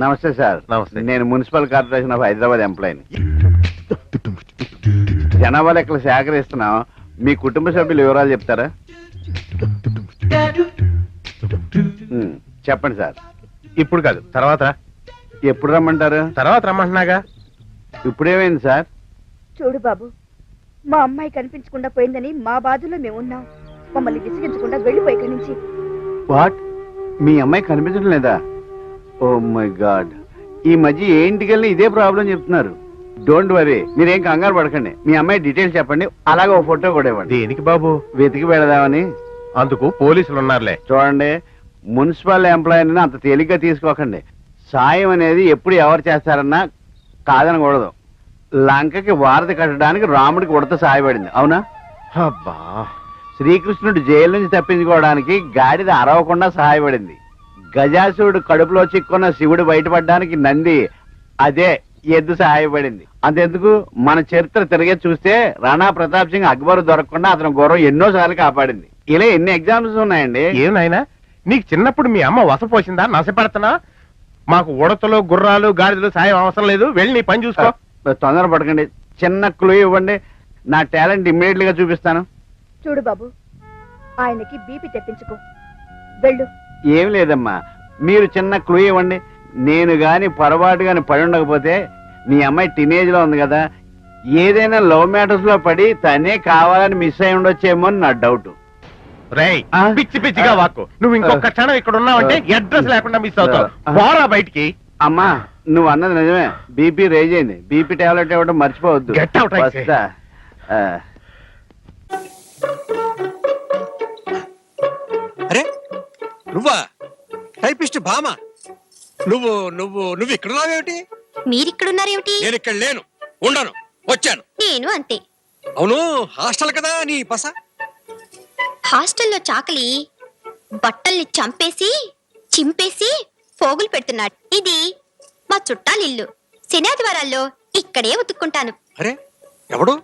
నమస్తే సార్. నమస్తే. నేను మున్సిపల్ కార్పొరేషన్ ఆఫ్ హైదరాబాద్ ఎంప్లాయీని. జనాభా లెక్కలు సేకరిస్తున్నాం. మీ కుటుంబ సభ్యుల వివరాలు చెప్తారా? చెప్పండి సార్. ఇప్పుడు కాదు, తర్వాత ఎప్పుడు రమ్మంటారు? తర్వాత రమ్మంటున్నాగా. ఇప్పుడేమైంది సార్? చూడు బాబు, మా అమ్మాయి కనిపించకుండా పోయిందని మా బాధలో మేము ఉన్నాం. మమ్మల్ని విసిగించకుండా వెళ్ళిపోయి ఇక్కడి నుంచి. వాట్? మీ అమ్మాయి కనిపించడం లేదా? ఓ మై గాడ్, ఈ మధ్య ఏంటికెళ్ళి ఇదే ప్రాబ్లం చెప్తున్నారు. డోంట్ వరీ, మీరేం కంగారు పడకండి. మీ అమ్మాయి డీటెయిల్స్ చెప్పండి, అలాగే ఓ ఫోటో కూడా ఇవ్వండి. దేనికి బాబు? వెతికి పెడదామని. అందుకు పోలీసులు ఉన్నారులే. చూడండి, మున్సిపల్ ఎంప్లాయీని అంత తేలిగ్గా తీసుకోకండి. సాయం అనేది ఎప్పుడు ఎవరు చేస్తారన్నా కాదనకూడదు. లంకకి వారధి కట్టడానికి రాముడికి ఉడత సాయపడింది, అవునా? అబ్బా, శ్రీకృష్ణుడు జైలు నుంచి తప్పించుకోవడానికి గాడిద అరవకుండా సహాయపడింది. గజాసురుడు కడుపులో చిక్కున్న శివుడు బయటపడడానికి నంది, అదే ఎద్దు సహాయపడింది. అంతెందుకు, మన చరిత్ర తిరిగే చూస్తే రాణా ప్రతాప్ సింగ్ అక్బర్ దొరకకుండా అతని గుర్రం ఎన్నోసార్లు కాపాడింది. ఇలా ఎన్ని ఎగ్జాంపుల్స్ ఉన్నాయండి. ఏం నాయనా, నీకు చిన్నప్పుడు మీ అమ్మ వసపోసిందా? నశపడుతున్నా? మాకు ఉడతలు, గుర్రాలు, గాడిదలు సాయం అవసరం లేదు. వెళ్ళి నీ పని చూసుకో. తొందర పడకండి, చిన్న క్లూ ఇవ్వండి, నా టాలెంట్ ఇమ్మీడియట్ గా చూపిస్తాను. చూడు బాబు, ఆయనకి బీపీ తెప్పించుకో, వెళ్ళు. ఏం లేదమ్మా, మీరు చిన్న క్లూ ఇవ్వండి. నేను గాని పొరపాటు గాని పడి ఉండకపోతే, మీ అమ్మాయి టీనేజ్ లో ఉంది కదా, ఏదైనా లవ్ మ్యాటర్స్ లో పడి తనే కావాలని మిస్ అయి ఉండొచ్చేమో అని నా డౌట్. రేయ్, పిచ్చి పిచ్చిగా వాక్కు. నువ్వు ఇంకొక క్షణం ఇక్కడ ఉన్నావంటే అడ్రస్ లేకుండా మిస్ అవుతావు. పోరా బయటికి. అమ్మా, నువ్వు అన్నది నిజమే. బీపీ రేజ్ అయింది. బీపీ టాబ్లెట్ ఇవ్వడం మర్చిపోవద్దు. Get out, I say. వస్తా. అరే నువ్వా? టైపిస్ట్ భామ, నువ్వు నువ్వు నువ్వు ఇక్కడున్నావేమిటి? మీరిక్కడున్నారేమిటి? నేను ఇక్కడ లేను, ఉండను, వచ్చాను. నేను అంతే. అవును, హాస్టల్ కదా నీ బస? హాస్టల్లో చాకలి బట్టల్ని చంపేసి చింపేసి పోగులు పెడుతున్నాడు. ఇది మా చుట్టాలిల్లు. శనాదివారాల్లో ఇక్కడే ఉతుక్కుంటాను. అరే ఎవడు?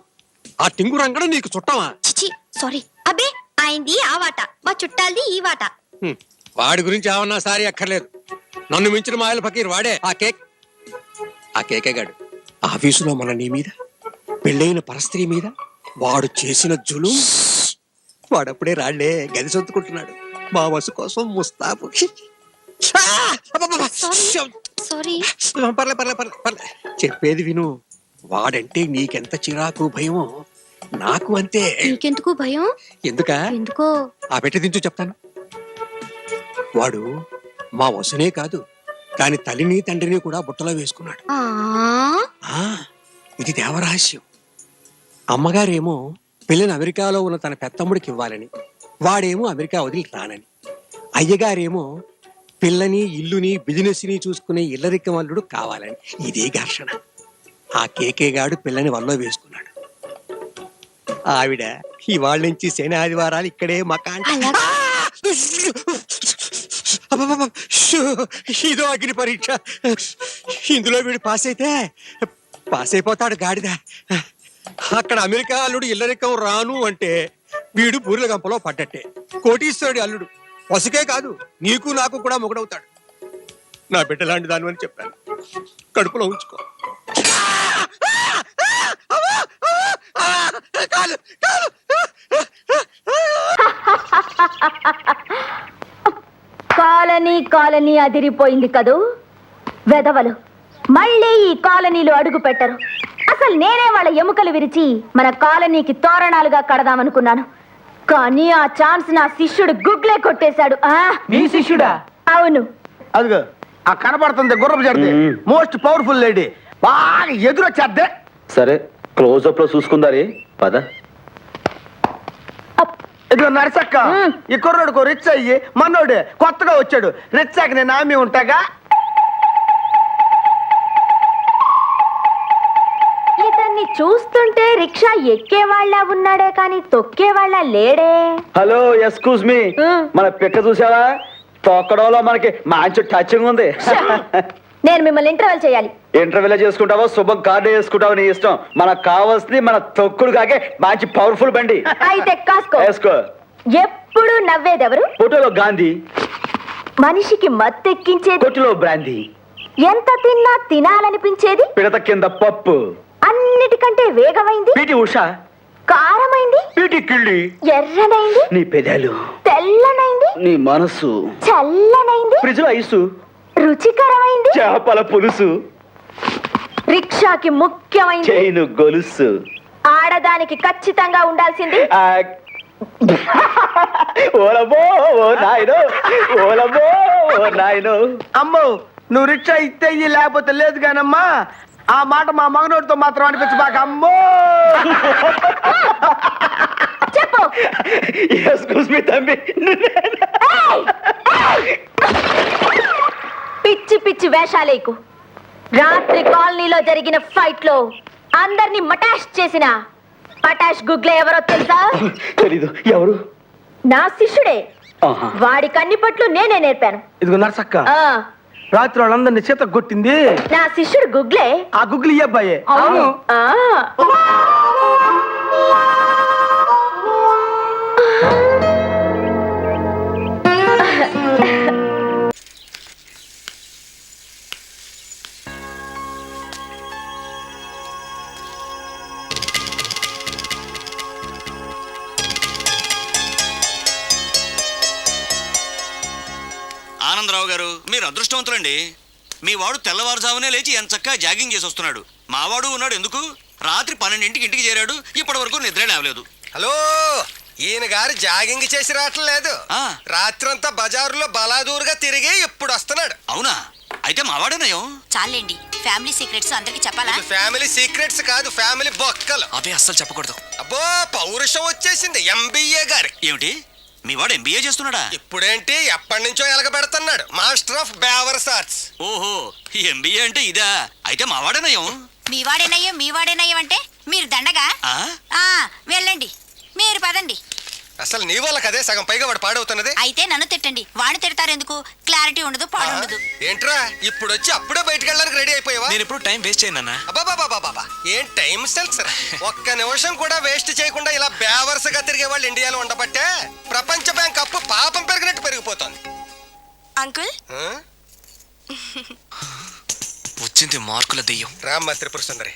ఆ టింగు రంగడు నీకు చుట్టమా? చిచి, సారీ. అబ్బే, ఆయనది ఆ వాట, మా చుట్టాలది ఈ వాట. వాడి గురించి ఏమన్నా సారీ అక్కర్లేదు. నన్ను మించిన మాయల ఫకీర్ వాడే. ఆ కేకే గాడు ఆఫీసులో మన నీ మీద, పెళ్ళైన పరస్త్రీ మీద వాడు చేసిన జులు. వాడప్పుడే రాళ్లే గది సొత్తుకుంటున్నాడు మా వసు కోసం ముస్తాబు. సారీ. పర్లే చెప్పేది విను. వాడంటే నీకెంత చిరాకు భయమో నాకు అంతే. నీకెందుకు భయం? ఎందుకో ఆ పెట్టి దించు చెప్తాను. వాడు మా వసునే కాదు, కాని తల్లిని తండ్రిని కూడా బుట్టలో వేసుకున్నాడు. ఇది దేవరహస్యం. అమ్మగారేమో పిల్లని అమెరికాలో ఉన్న తన పెత్తమ్ముడికి ఇవ్వాలని, వాడేమో అమెరికా వదిలి రానని. అయ్యగారేమో పిల్లని, ఇల్లుని, బిజినెస్ ని చూసుకునే ఇల్లరిక మల్లుడు కావాలని. ఇదే ఘర్షణ. ఆ కేకేగాడు పిల్లని వల్లో వేసుకున్నాడు. ఆవిడ ఇవాళ నుంచి శని ఆదివారాలు ఇక్కడే మకాన్. ఇదో అగ్ని పరీక్ష. ఇందులో వీడు పాస్ అయిపోతాడు గాడిద. అక్కడ అమెరికా అల్లుడు ఇల్లరికం రాను అంటే వీడు బూరెల గంపలో పడ్డట్టే. కోటీశ్వరుడి అల్లుడు వసుకే కాదు, నీకు నాకు కూడా మొగుడవుతాడు. నా బిడ్డ లాంటి దాని అని చెప్పాను, కడుపులో ఉంచుకో. కాలనీ అదిరిపోయింది కదూ. వెధవలు మళ్ళీ ఈ కాలనీలో అడుగు పెట్టరు. అసలు నేనే వాళ్ళ ఎముకలు విరిచి మన కాలనీకి తోరణాలుగా కడదామనుకున్నాను. కానీ ఆ ఛాన్స్ నా శిష్యుడు గుగ్లే కొట్టేశాడు. మీ శిష్యుడా? అవును. అదిగో ఆ కనపడుతుంది గుర్రపు జర్ది, మోస్ట్ పవర్ఫుల్ లేడీ, బాగా ఎదురొచ్చేద్దే. సరే, క్లోజ్అప్ లో చూసుకుందారి పద. ఇదిగో నరసక్క, ఈ కుర్రోడుకు రిచ్ అయ్యి మనోడు కొత్తగా వచ్చాడు. రిచ్ అయ్యి నేను ఆమె ఉంటాగా. ఇతన్ని చూస్తుంటే రిక్షా ఎక్కేవాళ్ళ ఉన్నాడే కానీ తొక్కేవాళ్ళ లేడే. హలో, ఎక్స్క్యూజ్ మీ, మన పిక్క చూసావా? తొక్కడంలో మనకి మంచి టచింగ్ ఉంది. నేను మిమ్మల్ని ఇంటర్వెల్ చేయాలి. ఇంటర్వ్యూలో చేసుకుంటావో శుభం కార్డు చేసుకుంటావో నీ ఇష్టం. మనకు కావాల్సింది మన తొక్కుడు కాకే మంచి పవర్ఫుల్ బండి. అయితే కాసుకో. వేసుకో. ఎప్పుడు నవ్వేదెవరు? ఫోటోలో గాంధీ, మనిషికి మత్తెక్కించేది కొట్టులో బ్రాందీ. ఎంత తిన్నా తినాలనిపించేది, పిడత కింద పప్పు. అన్నిటికంటే వేగమైంది, పీటి ఉష. కారమైంది, పీటి కిళ్ళి. ఎర్రనైంది, నీ పెదాలు. తెల్లనైంది, నీ మనసు. చల్లనైంది, ఫ్రిడ్జ్ లో ఐసు. రుచికరమైంది, చేపల పులుసు. రిక్షాకి ముఖ్యమైంది, చైను గొలుసు. ఆడదానికి ఖచ్చితంగా ఉండాల్సింది, ఓలమ్మో ఓ నాయనో, ఓలమ్మో ఓ నాయనో. అమ్మో నువ్వు రిక్షా ఇస్తే ఇయ్యి, లేకపోతే లేదు కానమ్మా. ఆ మాట మా మగనోడితో మాత్రం అనిపించబాక. అమ్మో చెప్పు. ఎక్స్క్యూజ్ మీ తమ్మి. పిచ్చి పిచ్చి వేషాలేకు. రాత్రి కాలనీలో జరిగిన ఫైట్ లో అందరినీ మటాష్ చేసిన పటాష్ గుగ్లే ఎవరో తెలుసా? తెలీదు. ఎవరు? నా శిష్యుడే. ఆహా. వాడి కన్నిపట్లు నేనే నేర్పాను. ఇదిగో నర్సక్క, ఆ, రాత్రి వాళ్ళందరినీ చేత కొట్టింది నా శిష్యుడు గుగ్లే. ఆ గుగ్గులు ఈ అబ్బాయే. అవును. ఆ. ఆనందరావు గారు, మీరు అదృష్టవంతులండి. మీ వాడు తెల్లవారుజామునే లేచి ఎంచక్కా జాగింగ్ చేసి వస్తున్నాడు. మావాడు ఉన్నాడు ఎందుకు? రాత్రి 12ంటికి ఇంటికి చేరాడు, ఇప్పటి వరకు నిద్రే లేవలేదు. హలో, ఈయన గారు జాగింగ్ చేసి రావట్లేదు. ఆ. రాత్రంతా బజారులో బలాదూరుగా తిరిగి ఇప్పుడు వస్తున్నాడు. అవునా? అయితే మావాడేనయం. చాలండి, ఫ్యామిలీ సీక్రెట్స్ అందరికి చెప్పాలా? ఇది ఫ్యామిలీ సీక్రెట్స్ కాదు, ఫ్యామిలీ బొక్కలు. అవే అస్సలు చెప్పకూడదు. అబ్బో, పౌరుషం వచ్చేసింది ఎంబీఏ గారి. ఏమిటి? మీ వాడు ఎంబీఏ చేస్తున్నాడా? ఇప్పుడేంటి, ఎప్పటి నుంచో ఎలగబెడుతున్నాడు. మాస్టర్ ఆఫ్ బేవర్స్ ఆర్ట్స్. ఓహో, ఎంబీఏ అంటే ఇదా? అయితే మావాడేనయం. మీ వాడేనయ్యం మీ వాడేనయ్యం అంటే మీరు దండగా. ఆ? ఆ, వెళ్ళండి, మీరు పదండి. అసలు నీ వల్ల కదే సగం పైగా వాడు పాడవుతున్నది. అయితే నన్ను తిట్టండి, వాడిని తిడతారు ఎందుకు? క్లారిటీ ఉండదు, పాడు ఉండదు. ఏంట్రా ఇప్పుడు వచ్చి అప్పుడే బయటికి వెళ్ళడానికి రెడీ అయిపోయావా? నేను ఎప్పుడు టైం వేస్ట్ చేయను. అబ్బాబాబాబాబా, ఏం టైం సెన్స్. ఒక్క నిమిషం కూడా వేస్ట్ చేయకుండా ఇలా బేవర్స్ గా తిరిగే వాళ్ళు ఇండియాలో ఉండబట్టే ప్రపంచ బ్యాంక్ అప్పు పాపం పెరిగినట్టు పెరిగిపోతుంది. అంకుల్, ఆ? వచ్చింది మార్కుల దెయ్యం. రామ్మ త్రిపుర సుందరి.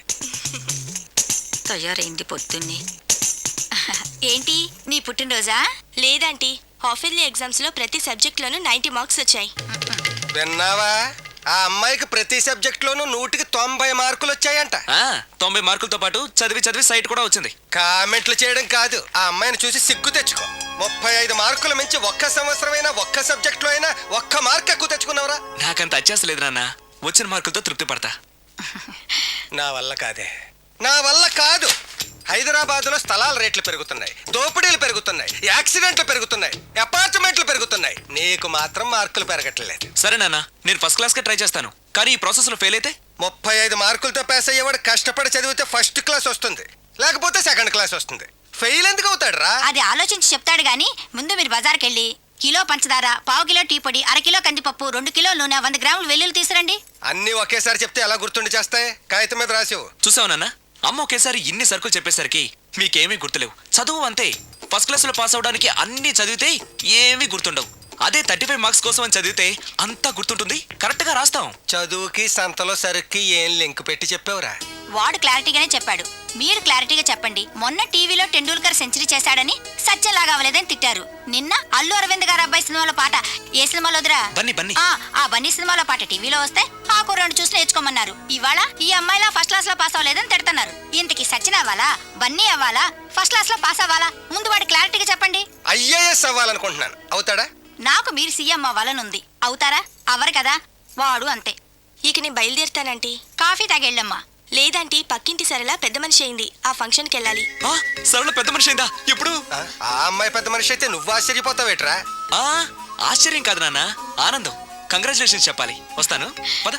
తయారైంది పొద్దున్నే. ఏంటి, నీ పుట్టినరోజా? లేదంటీ, హాఫ్ ఇయర్లీ ఎగ్జామ్స్ లో ప్రతి సబ్జెక్ట్ లోనూ 90 మార్క్స్ వచ్చాయి. విన్నావా? ఆ అమ్మాయికి ప్రతి సబ్జెక్ట్ లోనూ 100కి 90 మార్కులు వచ్చాయంట. 90 మార్కులతో పాటు చదివి సైట్ కూడా వచ్చింది. కామెంట్లు చేయడం కాదు, ఆ అమ్మాయిని చూసి సిగ్గు తెచ్చుకో. 35 మార్కులు మించి ఒక్క సంవత్సరమైనా ఒక్క సబ్జెక్ట్ లో అయినా ఒక్క మార్క్ ఎక్కువ తెచ్చుకున్నావురా? నాకంత అత్యాసలేదు నాన్న. వచ్చిన మార్కులతో తృప్తి పడతా. నా వల్ల కాదే, నా వల్ల కాదు. హైదరాబాద్ లో స్థలాల రేట్లు పెరుగుతున్నాయి, దోపిడీలు పెరుగుతున్నాయి, యాక్సిడెంట్లు పెరుగుతున్నాయి, అపార్ట్మెంట్లు పెరుగుతున్నాయి. నీకు మాత్రం మార్కులు పెరగట్లేదు. సరే నాన్న, నేను ఫస్ట్ క్లాస్ కే ట్రై చేస్తాను. కానీ ఈ ప్రాసెస్ లో ఫెయిల్ అయితే 35 మార్కులతో పాస్ అయ్యేవాడు కష్టపడి చదివితే ఫస్ట్ క్లాస్ వస్తుంది, లేకపోతే సెకండ్ క్లాస్ వస్తుంది. ఫెయిల్ ఎందుకు అవుతాడు రా? అది ఆలోచించి చెప్తాడు గాని, ముందు మీరు బజార్కి వెళ్ళి కిలో పంచదార, పావు కిలో టీ పొడి, అరకిలో కందిపప్పు, 2 కిలో నూనె, 100 గ్రాములు వెల్లుల్లి తీసురండి. అన్ని ఒకేసారి చెప్తే ఎలా గుర్తుండి చేస్తాయి? కాగితం మీద రాసివు. చూసావు నాన్న, అమ్మ ఒకేసారి ఇన్ని సరుకులు చెప్పేసరికి మీకేమీ గుర్తులేవు. చదువు అంతే. ఫస్ట్ క్లాస్ లో పాస్ అవడానికి అన్ని చదివితే ఏమీ గుర్తుండవు. అదే 35 మార్క్స్ కోసం అని చదివితే అంతా గుర్తుంటుంది, కరెక్ట్ గా రాస్తాం. చదువుకి సంతలో సరుక్కి ఏం లింక్ పెట్టి చెప్పావురా? వాడు క్లారిటీగానే చెప్పాడు, మీరు క్లారిటీగా చెప్పండి. మొన్న టీవీలో టెండూల్కర్ సెంచరీ చేశాడని సత్యంలాగా అవ్వలేదని తిట్టారు. నిన్న అల్లు అరవింద్ గారు అబ్బాయి సినిమాలో పాట, ఏ సినిమాలో వదిరా? బన్నీ. ఆ బన్నీ సినిమాలో పాట టీవీలో వస్తే ఆ కుర్రాడు చూసి నేర్చుకోమన్నారు. ఇవాళ ఈ అమ్మాయిలా ఫస్ట్ క్లాస్ లో పాస్ అవ్వలేదని తిడుతున్నారు. ఇంతకి సచిన్ అవ్వాలా, బన్నీ అవ్వాలా, ఫస్ట్ క్లాస్ లో పాస్ అవ్వాలా? ముందు వాడు క్లారిటీగా చెప్పండి. ఐఏఎస్ అవ్వాలనుకుంటున్నాను, అవుతాడా? నాకు మీరు సీఎం అవ్వాలనుంది, అవుతారా? అవ్వరు కదా, వాడు అంతే. ఇక నేను బయలుదేరుతానంటీ. కాఫీ తాగెళ్ళమ్మా. లేదంటీ, పక్కింటి సరళ పెద్ద మనిషి అయింది, ఆ ఫంక్షన్కి వెళ్ళాలి. సరళ పెద్ద మనిషి అయిందా? ఇప్పుడు ఆ అమ్మాయి పెద్ద మనిషి అయితే నువ్వు ఆశ్చర్యపోతావేట్రా? ఆశ్చర్యం కాదు నాన్న, ఆనందం. కంగ్రాచులేషన్స్ చెప్పాలి. వస్తాను, పద.